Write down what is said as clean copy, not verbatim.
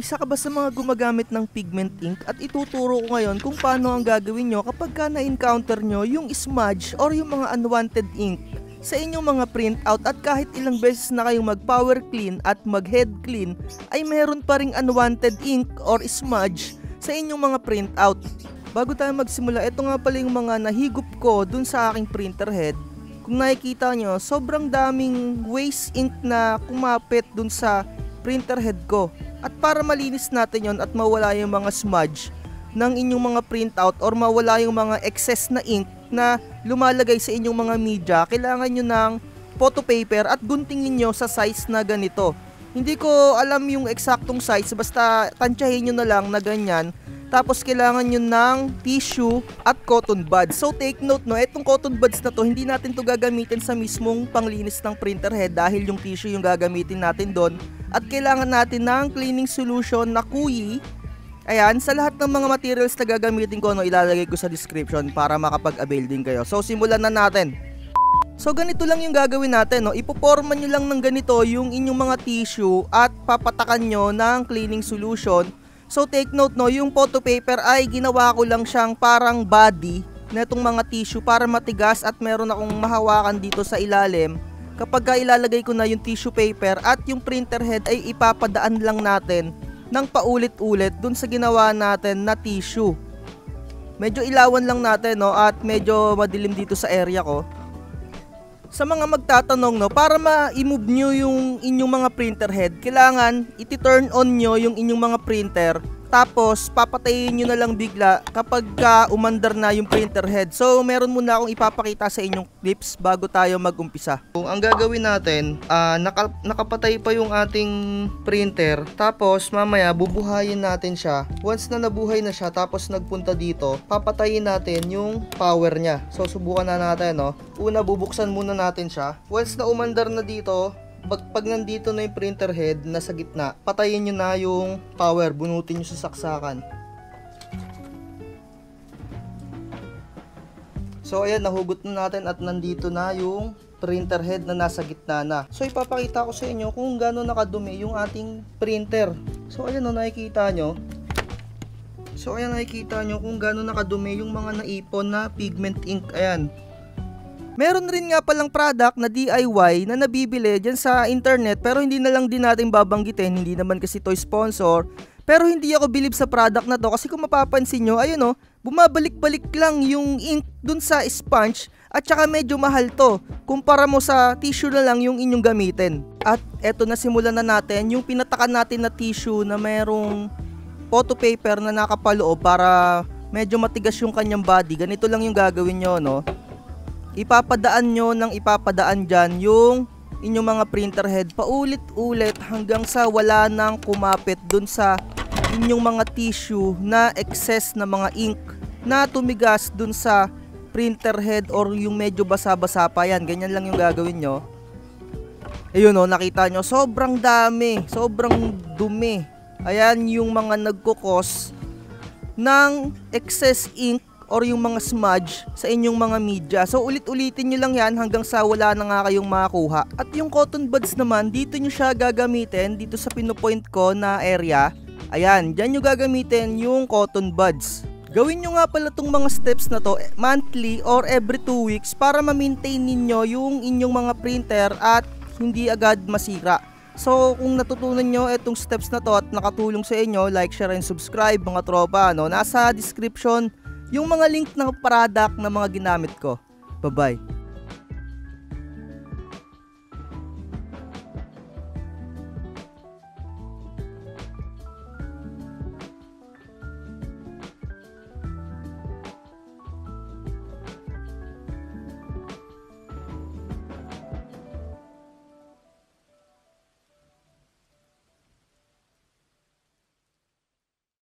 Isa ka ba sa mga gumagamit ng pigment ink at ituturo ko ngayon kung paano ang gagawin nyo kapag na-encounter nyo yung smudge or yung mga unwanted ink sa inyong mga printout at kahit ilang beses na kayong mag-power clean at mag-head clean ay meron pa ring unwanted ink or smudge sa inyong mga printout. Bago tayo magsimula, ito nga pala yung mga nahigop ko dun sa aking printer head. Kung nakikita nyo, sobrang daming waste ink na kumapit dun sa printer head ko. At para malinis natin yon at mawala yung mga smudge ng inyong mga printout or mawala yung mga excess na ink na lumalagay sa inyong mga media, kailangan nyo ng photo paper at guntingin nyo sa size na ganito. Hindi ko alam yung eksaktong size, basta tansyahin nyo na lang na ganyan. Tapos kailangan nyo ng tissue at cotton buds. So take note, no, itong cotton buds na to, hindi natin to gagamitin sa mismong panglinis ng printer head dahil yung tissue yung gagamitin natin doon. At kailangan natin ng cleaning solution na Kuyi. Ayan, sa lahat ng mga materials na gagamitin ko, no, ilalagay ko sa description para makapag-avail din kayo. So simulan na natin. So ganito lang yung gagawin natin, no. Ipoporma nyo lang ng ganito yung inyong mga tissue at papatakan nyo ng cleaning solution. So take note, no, yung photo paper ay ginawa ko lang siyang parang body na itong mga tissue para matigas at meron akong mahawakan dito sa ilalim. Kapag ilalagay ko na yung tissue paper at yung printer head ay ipapadaan lang natin ng paulit-ulit dun sa ginawa natin na tissue. Medyo ilawan lang natin, no, at medyo madilim dito sa area ko. Sa mga magtatanong, no, para ma-move nyo yung inyong mga printer head, kailangan iti-turn on nyo yung inyong mga printer. Tapos papatayin nyo na lang bigla kapag umandar na yung printer head. So meron muna akong ipapakita sa inyong clips bago tayo mag-umpisa. So, ang gagawin natin, nakapatay pa yung ating printer. Tapos mamaya bubuhayin natin siya. Once na nabuhay na siya, tapos nagpunta dito, papatayin natin yung power niya. So subukan na natin, no. Una, bubuksan muna natin siya. Once na umandar na dito, pag nandito na yung printer head na sa gitna, patayin nyo na yung power, bunutin nyo sa saksakan. So ayan, nahugot na natin at nandito na yung printer head na nasa gitna na. So ipapakita ko sa inyo kung gaano nakadumi yung ating printer. So ayan, nakikita nyo. So ayan, nakikita nyo kung gaano nakadumi yung mga naipon na pigment ink. Ayan. Meron rin nga palang product na DIY na nabibili dyan sa internet pero hindi na lang din natin babanggitin, hindi naman kasi to sponsor. Pero hindi ako believe sa product na to kasi kung mapapansin nyo, ayun, no, bumabalik-balik lang yung ink dun sa sponge at saka medyo mahal to kumpara mo sa tissue na lang yung inyong gamitin. At eto na, simulan na natin yung pinatakan natin na tissue na mayroong photo paper na nakapaloob para medyo matigas yung kanyang body. Ganito lang yung gagawin nyo, no. Ipapadaan nyo ng ipapadaan dyan yung inyong mga printer head paulit-ulit hanggang sa wala nang kumapit dun sa inyong mga tissue na excess na mga ink na tumigas dun sa printer head or yung medyo basa-basa pa. Yan, ganyan lang yung gagawin nyo. Ayun, no, nakita nyo, sobrang dami, sobrang dumi. Ayan yung mga nagkukos ng excess ink or yung mga smudge sa inyong mga media. So ulit-ulitin nyo lang yan hanggang sa wala na nga kayong makakuha. At yung cotton buds naman, dito nyo siya gagamitin dito sa pinupoint ko na area. Ayan, dyan nyo gagamitin yung cotton buds. Gawin nyo nga pala itong mga steps na to monthly or every 2 weeks para ma-maintain ninyo yung inyong mga printer at hindi agad masira. So kung natutunan nyo itong steps na to at nakatulong sa inyo, like, share, and subscribe mga tropa, no? Nasa description yung mga link ng product na mga ginamit ko. Bye-bye.